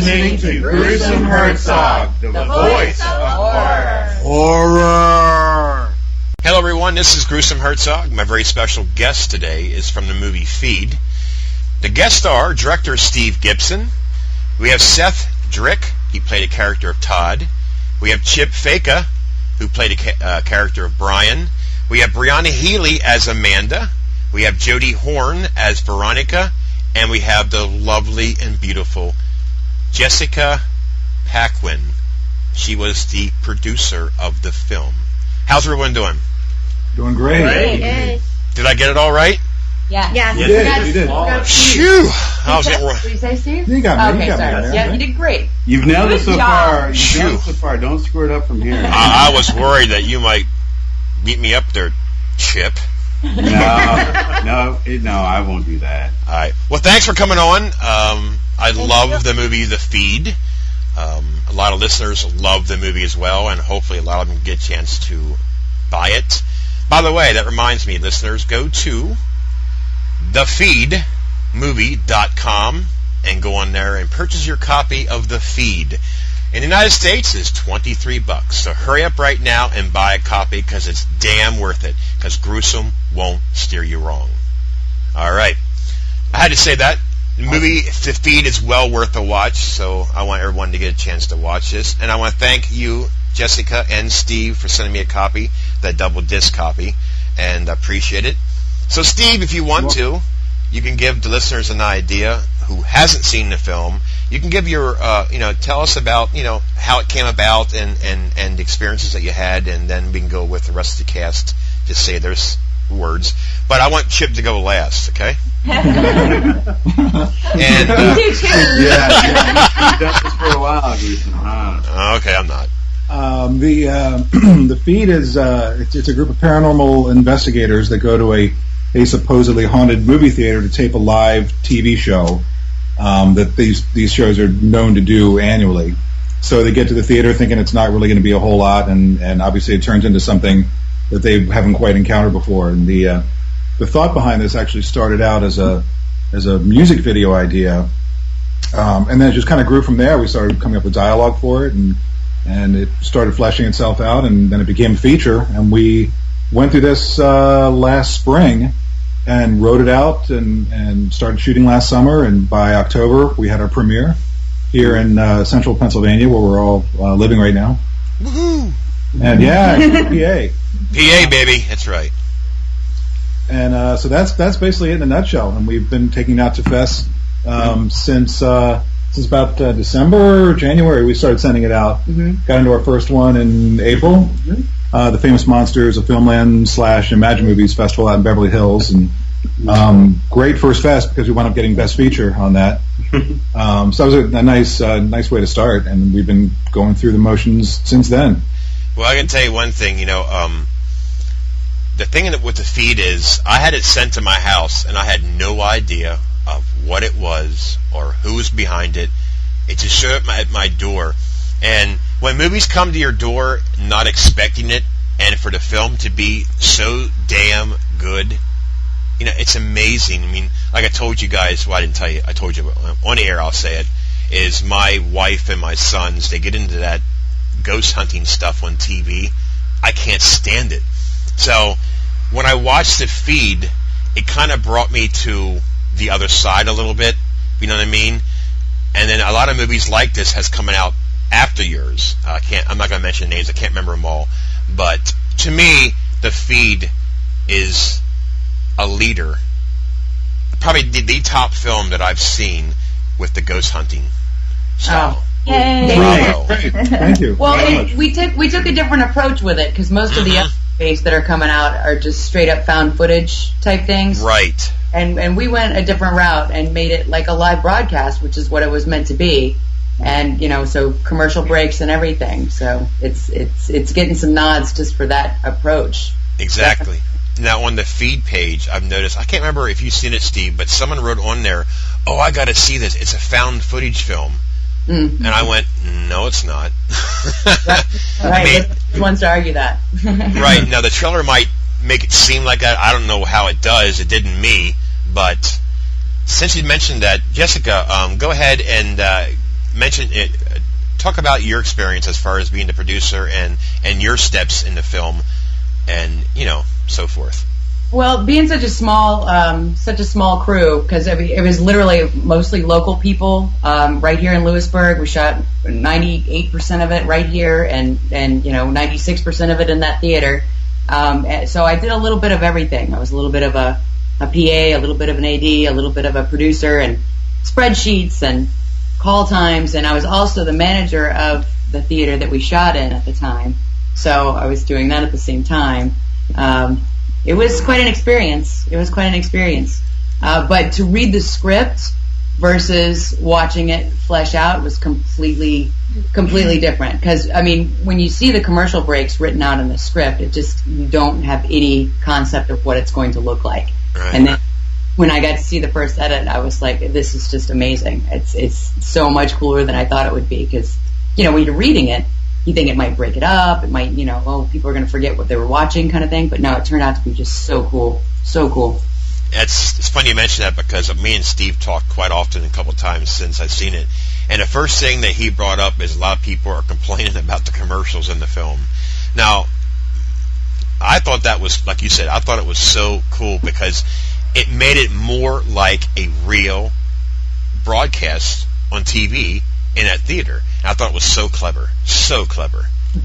listening to Gruesome Herzog, the voice of horror. Horror! Hello everyone, this is Gruesome Herzog. My very special guest today is from the movie Feed. The guest star, director Steve Gibson. We have Seth Drick, he played a character of Todd. We have Chip Facka, who played a character of Brian. We have Brianna Healey as Amanda. We have Jody Horn as Veronica. And we have the lovely and beautiful Jessica Paquin. She was the producer of the film. How's everyone doing? Doing great. Great. Did I get it all right? Yeah. You did. Phew! I was getting What did you say, Steve? You got me. Okay, you got sorry. me there, Yeah, right? you did great. You've nailed it so Good job. far. You've Phew. nailed it so far. Don't screw it up from here. I was worried that you might beat me up there, Chip. No, I won't do that. All right. Well, thanks for coming on. I love the movie The Feed. A lot of listeners love the movie as well, and hopefully a lot of them get a chance to buy it. By the way, that reminds me, listeners, go to thefeedmovie.com and go on there and purchase your copy of The Feed. In the United States, it's $23. So hurry up right now and buy a copy because it's damn worth it. Because Gruesome won't steer you wrong. All right. I had to say that. The movie The Feed is well worth a watch, so I want everyone to get a chance to watch this. And I want to thank you, Jessica and Steve, for sending me a copy, that double disc copy, and I appreciate it. So, Steve, if you want to, you can give the listeners an idea who hasn't seen the film. You can give your, tell us about, how it came about and the experiences that you had, and then we can go with the rest of the cast. Just say there's words. But I want Chip to go last, okay? And You too. You've done this for a while, Gibson. okay, I'm not. The Feed is it's a group of paranormal investigators that go to a supposedly haunted movie theater to tape a live TV show that these shows are known to do annually. So they get to the theater thinking it's not really going to be a whole lot, and obviously it turns into something that they haven't quite encountered before. And the thought behind this actually started out as a music video idea, and then it just kind of grew from there. We started coming up with dialogue for it, and it started fleshing itself out, and then it became a feature. And we went through this last spring and wrote it out and started shooting last summer. And by October, we had our premiere here in central Pennsylvania, where we're all living right now. Woohoo! And yeah, PA. PA, baby. That's right. And so that's basically it in a nutshell. And we've been taking it out to fest since about December or January. We started sending it out. Mm-hmm. Got into our first one in April. Mm-hmm. The Famous Monsters of Filmland / Imagine Movies Festival out in Beverly Hills, and great first fest because we wound up getting Best Feature on that. So that was a nice way to start, and we've been going through the motions since then. Well, I can tell you one thing, the thing with the Feed is I had it sent to my house, and I had no idea of what it was or who was behind it. It just showed up at my door. And when movies come to your door not expecting it, and for the film to be so damn good, it's amazing. I mean, like I told you guys, well, I didn't tell you, I told you on the air, I'll say it, is my wife and my sons, they get into that ghost hunting stuff on TV. I can't stand it. So when I watched The Feed, it kind of brought me to the other side a little bit, you know what I mean? And then a lot of movies like this has come out after yours. I'm not going to mention names, I can't remember them all. But to me, The Feed is a leader, probably the top film that I've seen with the ghost hunting. So, Yay! bravo. Great. Thank you. Well, very much. we took a different approach with it because most of the other movies that are coming out are just straight up found footage type things. Right. And we went a different route and made it like a live broadcast, which is what it was meant to be. And so commercial breaks and everything. So it's getting some nods just for that approach. Exactly. Now on the Feed page, I've noticed, I can't remember if you've seen it, Steve, but someone wrote on there, "Oh, I got to see this. It's a found footage film." And I went, "No, it's not." Right. Who wants to argue that? Right. Now the trailer might make it seem like that. I don't know how it does. It didn't me. But since you mentioned that, Jessica, go ahead and mention it. Talk about your experience as far as being the producer and your steps in the film, and so forth. Well, being such a small crew, because it was literally mostly local people right here in Lewisburg. We shot 98% of it right here, and 96% of it in that theater. So I did a little bit of everything. I was a little bit of a PA, a little bit of an AD, a little bit of a producer, and spreadsheets and call times. And I was also the manager of the theater that we shot in at the time. So I was doing that at the same time. It was quite an experience. But to read the script versus watching it flesh out was completely different. Because, when you see the commercial breaks written out in the script, you don't have any concept of what it's going to look like. Right. And then when I got to see the first edit, I was like, this is just amazing. It's so much cooler than I thought it would be. Because, when you're reading it, you think it might break it up. It might, people are going to forget what they were watching kind of thing. But no, it turned out to be just so cool. So cool. It's funny you mention that, because me and Steve talked quite often, a couple of times since I've seen it. And the first thing that he brought up is a lot of people are complaining about the commercials in the film. Now, I thought that was, like you said, I thought it was so cool because it made it more like a real broadcast on TV in that theater. And I thought it was so clever.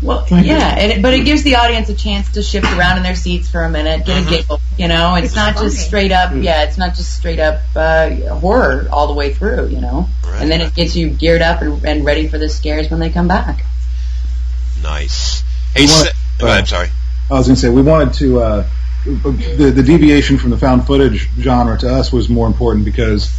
Well, yeah, but it gives the audience a chance to shift around in their seats for a minute, get a giggle, It's not just straight up, horror all the way through, Right. And then it gets you geared up and ready for the scares when they come back. Nice. Hey, go ahead, sorry. I was going to say, we wanted to, the deviation from the found footage genre to us was more important because,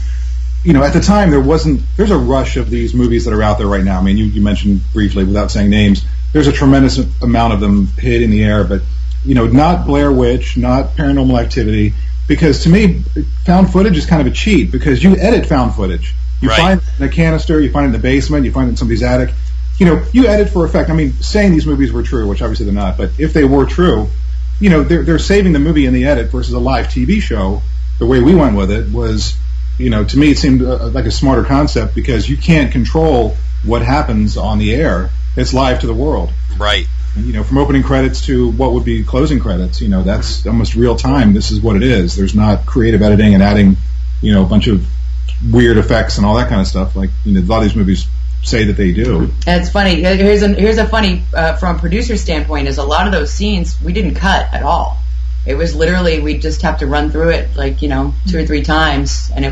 at the time there's a rush of these movies that are out there right now. You mentioned briefly, without saying names, there's a tremendous amount of them hit in the air, but, not Blair Witch, not Paranormal Activity, because to me, found footage is kind of a cheat because you edit found footage. You find it in a canister, you find it in the basement, you find it in somebody's attic. You edit for effect. Saying these movies were true, which obviously they're not, but if they were true, they're saving the movie in the edit versus a live TV show. The way we went with it was, to me it seemed like a smarter concept because you can't control what happens on the air. It's live to the world. Right. And, from opening credits to what would be closing credits, that's almost real time. This is what it is. There's not creative editing and adding, a bunch of weird effects and all that kind of stuff like, a lot of these movies say that they do. And it's funny. Here's a funny from a producer standpoint is a lot of those scenes we didn't cut at all. It was literally we just have to run through it 2 or 3 times, and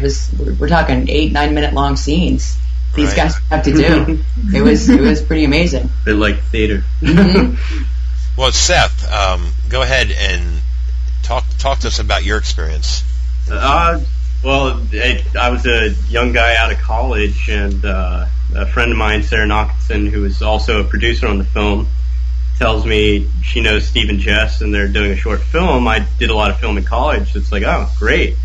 we're talking 8-9 minute long scenes. These guys have to do. It was pretty amazing. They like theater. Mm-hmm. Well, Seth, go ahead and talk to us about your experience. I was a young guy out of college, and a friend of mine, Sarah Knockinson, who is also a producer on the film, tells me she knows Steve and Jess, and they're doing a short film. I did a lot of film in college. It's like, oh, great.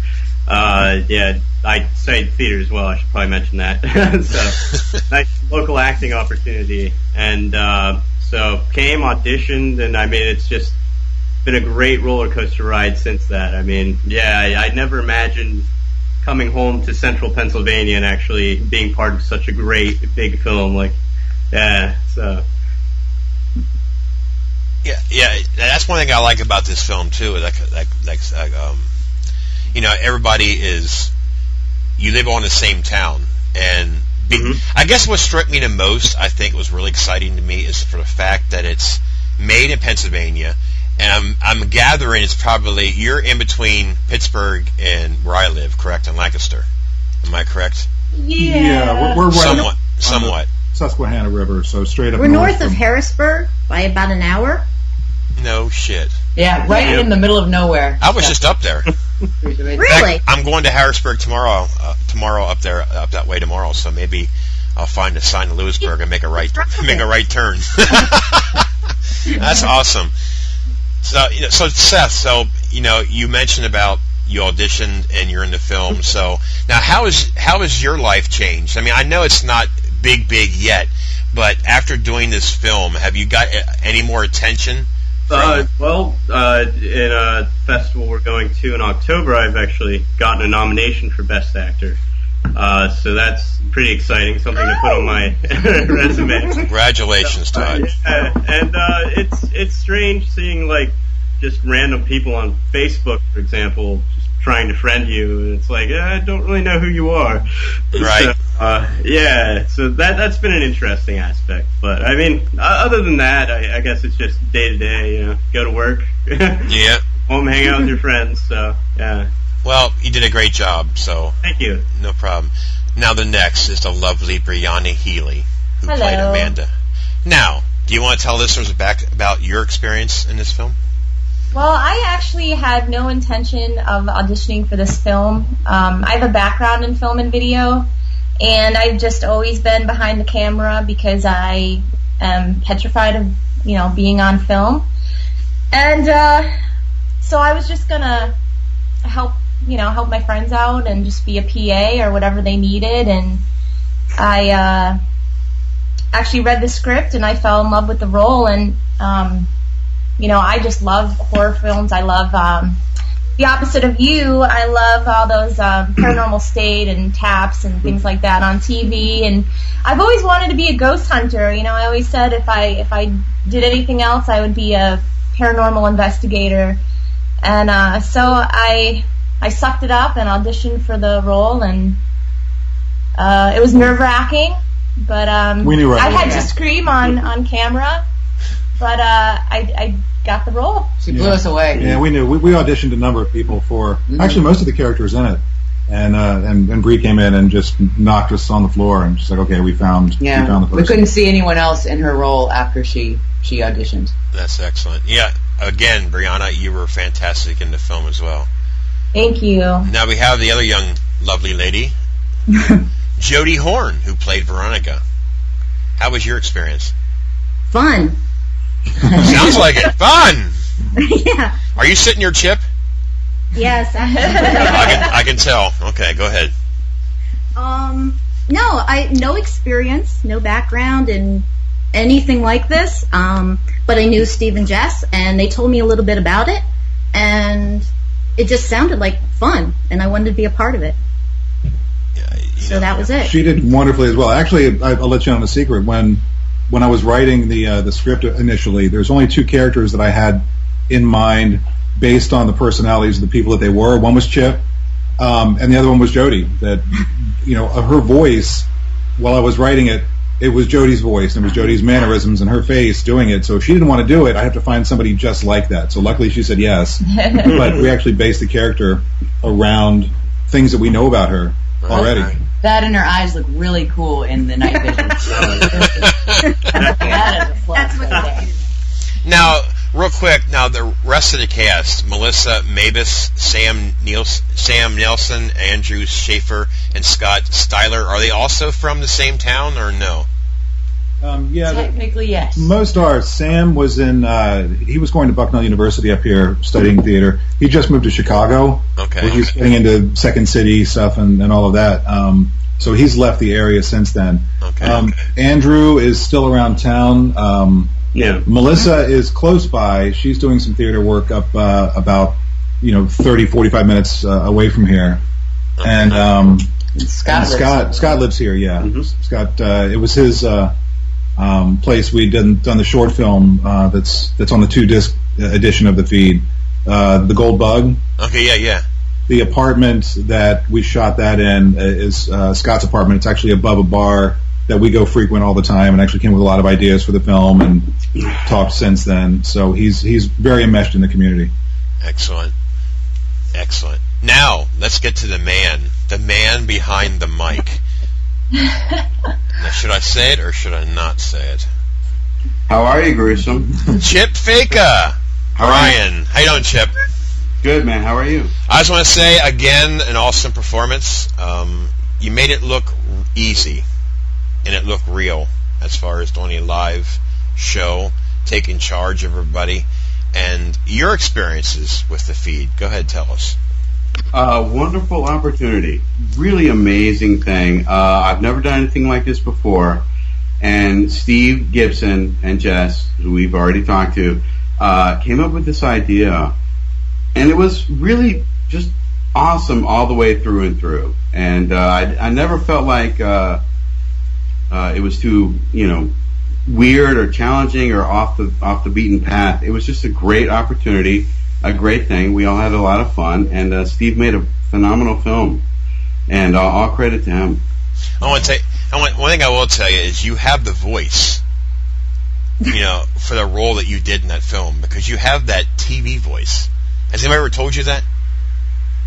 I studied theater as well. I should probably mention that. So, nice local acting opportunity. And so came, auditioned, and it's just been a great roller coaster ride since that. I never imagined coming home to central Pennsylvania and actually being part of such a great big film. Yeah, that's one thing I like about this film too. Everybody is. You live on the same town, and I guess what struck me the most, I think, was really exciting to me, is for the fact that it's made in Pennsylvania, and I'm gathering it's probably you're in between Pittsburgh and where I live, correct, in Lancaster. Am I correct? Yeah, we're right somewhat. Susquehanna River, so straight up. We're north of Harrisburg by about an hour. No shit. Yeah, right in the middle of nowhere. I was just up there. Really? In fact, I'm going to Harrisburg tomorrow. Up that way tomorrow. So maybe I'll find a sign in Lewisburg and make a right turn. That's awesome. So Seth, you mentioned about you auditioned and you're in the film. So now, how has your life changed? I know it's not big yet, but after doing this film, have you got any more attention? In a festival we're going to in October, I've actually gotten a nomination for Best Actor. So that's pretty exciting, something to put on my resume. Congratulations, Todd. And it's strange seeing like just random people on Facebook, for example, just trying to friend you, and it's like I don't really know who you are. Right. So, so that's been an interesting aspect. But I mean, other than that, I guess it's just day to day. Go to work. Yeah. Home, hang out with your friends. So yeah. Well, you did a great job, so Thank you. no problem. Now the next is the lovely Brianna Healey, who Hello. played Amanda. Now, do you want to tell listeners about your experience in this film? Well, I actually had no intention of auditioning for this film. I have a background in film and video, and I've just always been behind the camera because I am petrified of, being on film. And so I was just gonna help my friends out and just be a PA or whatever they needed. And I actually read the script and I fell in love with the role. And I just love horror films. I love The Opposite of You. I love all those Paranormal State and Taps and things like that on TV. And I've always wanted to be a ghost hunter. I always said if I did anything else, I would be a paranormal investigator. And so I sucked it up and auditioned for the role, and it was nerve-wracking, but We knew right I away. had to scream on camera, but I got the role. She blew us away. Yeah, we knew. We auditioned a number of people for actually most of the characters in it, and Bree came in and just knocked us on the floor, and she's like, "Okay, we found the person." We couldn't see anyone else in her role after she auditioned. That's excellent. Yeah, again, Brianna, you were fantastic in the film as well. Thank you. Now we have the other young, lovely lady, Jody Horn, who played Veronica. How was your experience? Fun. Sounds like it. Fun! Yeah. Are you sitting your chip? Yes. I can tell. Okay, go ahead. No experience, no background in anything like this. But I knew Steve and Jess, and they told me a little bit about it, and it just sounded like fun, and I wanted to be a part of it. So that was it. She did wonderfully as well. Actually, I'll let you on a secret. When I was writing the script initially, there's only two characters that I had in mind based on the personalities of the people that they were. One was Chip, and the other one was Jody. That her voice, while I was writing it, it was Jody's voice, and it was Jody's mannerisms and her face doing it. So if she didn't want to do it, I have to find somebody just like that. So luckily she said yes. But we actually based the character around things that we know about her already. Okay. That and her eyes look really cool in the night vision. That is a plus. That's what right there. Now, real quick, the rest of the cast, Melissa Mavis, Sam Nelson, Andrew Schaefer, and Scott Styler, are they also from the same town or no? Yeah, Technically, yes. most are. Sam was he was going to Bucknell University up here studying theater. He just moved to Chicago. Okay. Where he's getting into Second City stuff and all of that. So he's left the area since then. Okay. Andrew is still around town. Yeah. Melissa is close by. She's doing some theater work up about 30, 45 minutes away from here. Okay. And Scott lives here. Yeah. Scott. It was his place. We done the short film that's on the 2-disc edition of the feed. The Gold Bug. Okay, yeah. The apartment that we shot that in is Scott's apartment. It's actually above a bar that we go frequent all the time, and actually came with a lot of ideas for the film and talked since then. So he's very enmeshed in the community. Excellent. Now, let's get to the man behind the mic. Now, should I say it or should I not say it? How are you, Gruesome? Chip Facka. Ryan. How you doing, Chip? Good, man. How are you? I just want to say, again, an awesome performance. You made it look easy, and it looked real as far as doing a live show, taking charge of everybody, and your experiences with the feed. Go ahead, tell us. Wonderful opportunity. Really amazing thing. I've never done anything like this before. And Steve, Gibson, and Jess, who we've already talked to, came up with this idea. And it was really just awesome all the way through and through. And I never felt like it was too, weird or challenging or off the beaten path. It was just a great opportunity, a great thing. We all had a lot of fun, and Steve made a phenomenal film, and all credit to him. One thing I will tell you is you have the voice, for the role that you did in that film, because you have that TV voice. Has anybody ever told you that?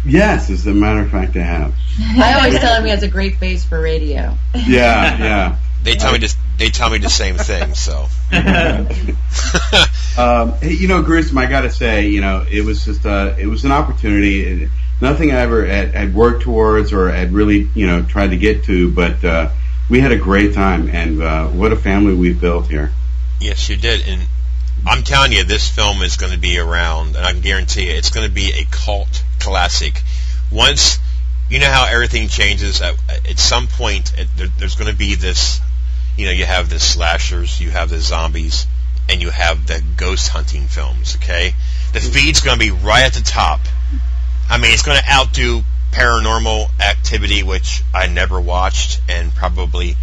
Yes, as a matter of fact, I have. I always tell him he has a great face for radio. Yeah. They tell me the same thing. So, hey, Gruesome, I got to say, it was just it was an opportunity. Nothing I ever had worked towards or had really, tried to get to, but we had a great time, and what a family we've built here. Yes, you did, and I'm telling you, this film is going to be around, and I can guarantee you, it's going to be a cult classic. Once, you know how everything changes, at some point, there's going to be this, you have the slashers, you have the zombies, and you have the ghost hunting films, okay? The feed's going to be right at the top. I mean, it's going to outdo Paranormal Activity, which I never watched and probably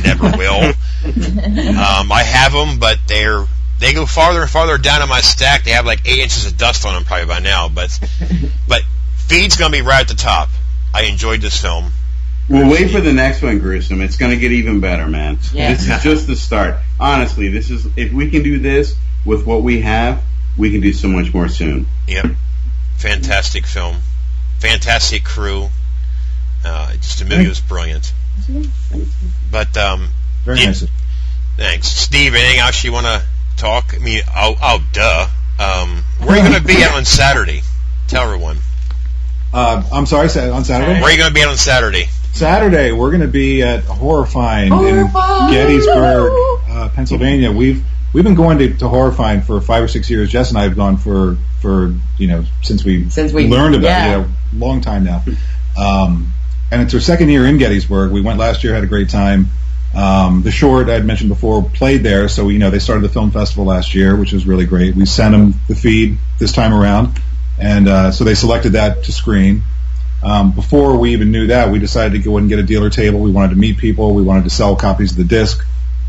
never will. I have them, but they go farther and farther down in my stack. They have like 8 inches of dust on them probably by now, but feed's going to be right at the top. I enjoyed this film. We'll wait for the next one, Gruesome. It's going to get even better, man. Yeah. This is just the start. Honestly, if we can do this with what we have, we can do so much more soon. Yep. Fantastic film. Fantastic crew. Just the movie was brilliant. But Very nice. Thanks, Steve. Anything else you want to talk? I mean, duh. Where are you going to be at on Saturday? Tell everyone. I'm sorry, on Saturday? Where are you going to be at on Saturday? Saturday, we're going to be at Horror Find in Gettysburg, Pennsylvania. We've been going to Horror Find for 5 or 6 years. Jess and I have gone for since we learned about it, a long time now. And it's our second year in Gettysburg. We went last year, had a great time. The short I had mentioned before played there, so they started the film festival last year, which was really great. We sent them the feed this time around, and so they selected that to screen. Before we even knew that, we decided to go and get a dealer table. We wanted to meet people. We wanted to sell copies of the disc,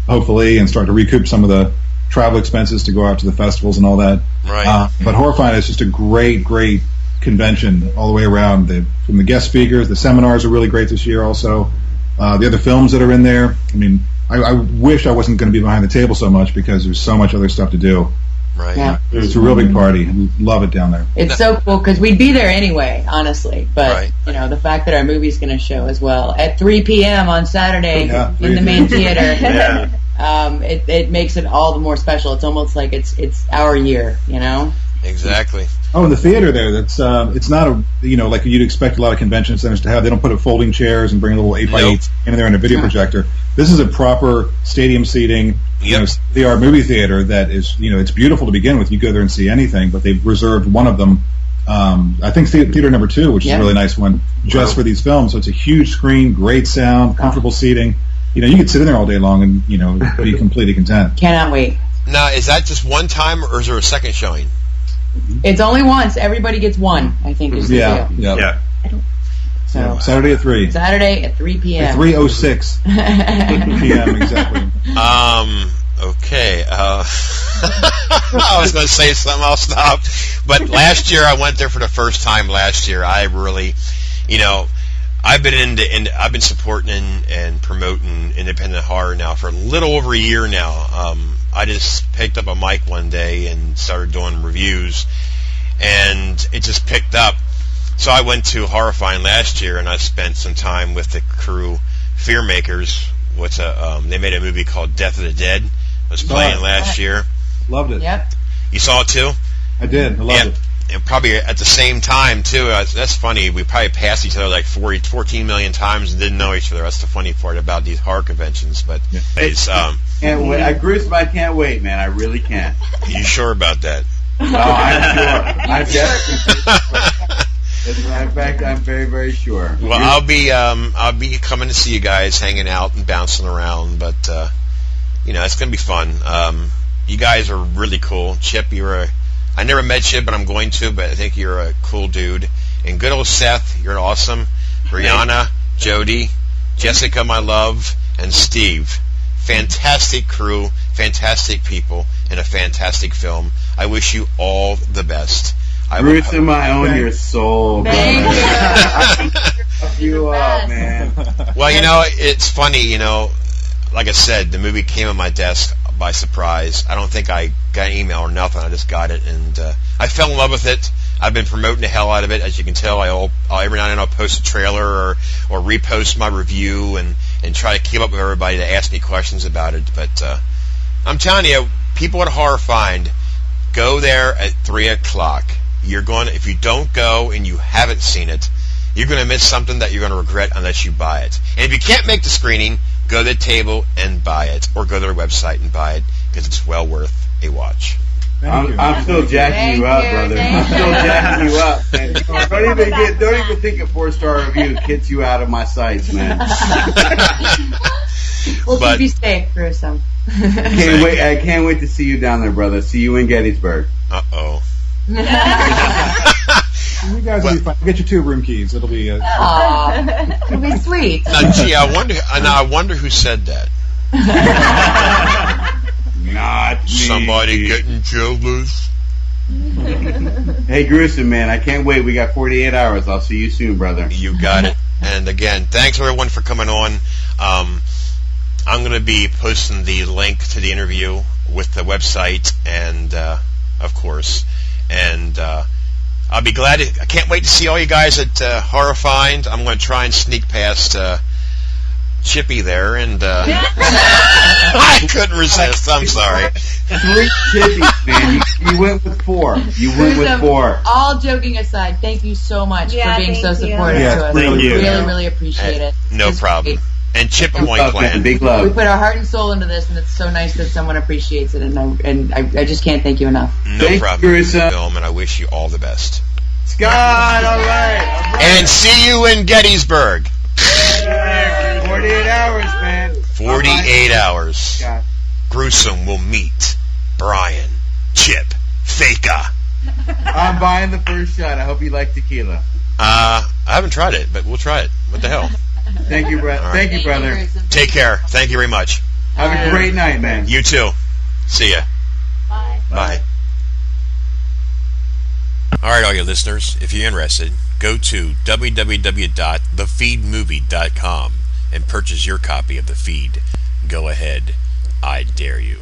hopefully, and start to recoup some of the travel expenses to go out to the festivals and all that. Right. But Horror Find is just a great convention all the way around. From the guest speakers, the seminars are really great this year also. The other films that are in there, I mean, I wish I wasn't going to be behind the table so much because there's so much other stuff to do. Right. Yeah. It's a real big party. We love it down there. It's so cool because we'd be there anyway, honestly. But, Right. The fact that our movie's going to show as well at 3 p.m. on Saturday in the main theater, it makes it all the more special. It's almost like it's our year, Exactly. Oh, and the theater there, it's not like you'd expect a lot of convention centers to have. They don't put up folding chairs and bring a little 8x8 in there and a video projector. This is a proper stadium seating, state-of-the-art movie theater that is, it's beautiful to begin with. You go there and see anything, but they've reserved one of them, I think theater number 2, which is a really nice one, just for these films. So it's a huge screen, great sound, comfortable seating. You could sit in there all day long and, be completely content. Cannot wait. Now, is that just one time, or is there a second showing? It's only once. Everybody gets one, I think, is the deal. Yeah. So, Saturday at 3. Saturday at 3 p.m. At 3:06 p.m. exactly. Okay. I was going to say something. I'll stop. But last year, I went there for the first time. Last year, I really, I've been supporting and promoting independent horror now for a little over a year now. I just picked up a mic one day and started doing reviews, and it just picked up. So I went to Horror Find last year, and I spent some time with the crew, Fear Makers. They made a movie called Death of the Dead. It was playing last year. Loved it. Yep. You saw it too? I did. I loved it. And probably at the same time, too. That's funny. We probably passed each other like 14 million times and didn't know each other. That's the funny part about these horror conventions. But it's... Can't wait. Gruesome, I can't wait, man. I really can't. You sure about that? Oh, I'm sure. I'm definitely. As a matter of fact, I'm very, very sure. Well, I'll be coming to see you guys, hanging out and bouncing around. But it's gonna be fun. You guys are really cool. Chip, I never met Chip, but I'm going to. But I think you're a cool dude, And good old Seth, you're awesome. Brianna, Jody, Jessica, my love, and Steve. Fantastic crew, fantastic people, and a fantastic film. I wish you all the best. Gruesome, I own your soul, brother. Thank you. Fuck you up, man. Well, it's funny, like I said, the movie came on my desk by surprise. I don't think I got an email or nothing. I just got it, and I fell in love with it. I've been promoting the hell out of it. As you can tell, I'll every now and then I'll post a trailer or repost my review and try to keep up with everybody to ask me questions about it. But I'm telling you, people at Horror Find, go there at 3 o'clock. If you don't go and you haven't seen it, you're going to miss something that you're going to regret unless you buy it. And if you can't make the screening, go to the table and buy it, or go to their website and buy it, because it's well worth a watch. I'm still jacking you up, brother. I'm still jacking you up, man. Don't even think a 4-star review gets you out of my sights, man. We'll keep you safe, Gruesome. I can't wait to see you down there, brother. See you in Gettysburg. Uh-oh. You guys will be fine. I'll get you 2 room keys. It'll be. Aw, it'll be sweet. Now, gee, I wonder who said that. Not me. Somebody getting jealous. Hey, Gruesome, man, I can't wait. We got 48 hours. I'll see you soon, brother. You got it. And again, thanks everyone for coming on. I'm going to be posting the link to the interview with the website and, of course, and I'll be glad. I can't wait to see all you guys at Horror Find. I'm going to try and sneak past Chippy there, and I couldn't resist. I'm sorry. 3 Chippies, man. You went with 4. You went with 4. All joking aside, thank you so much for being so supportive to us. Thank We you. really appreciate it. No It's problem. great. And Chip and White Love, man. Clan. Big We love. put our heart and soul into this, and it's so nice that someone appreciates it, and I just can't thank you enough. No Thank problem. you, Gruesome. Film, and I wish you all the best. Scott, all right. And see you in Gettysburg. 48 hours, man. 48 hours. Scott. Gruesome will meet Brian, Chip, Facka. I'm buying the first shot. I hope you like tequila. I haven't tried it, but we'll try it. What the hell? Thank you, brother. All right. Thank you, brother. Gruesome. Take care. Thank you very much. Have a great night, man. You too. See ya. Bye. Bye. All right, all you listeners, if you're interested, go to www.thefeedmovie.com and purchase your copy of The Feed. Go ahead. I dare you.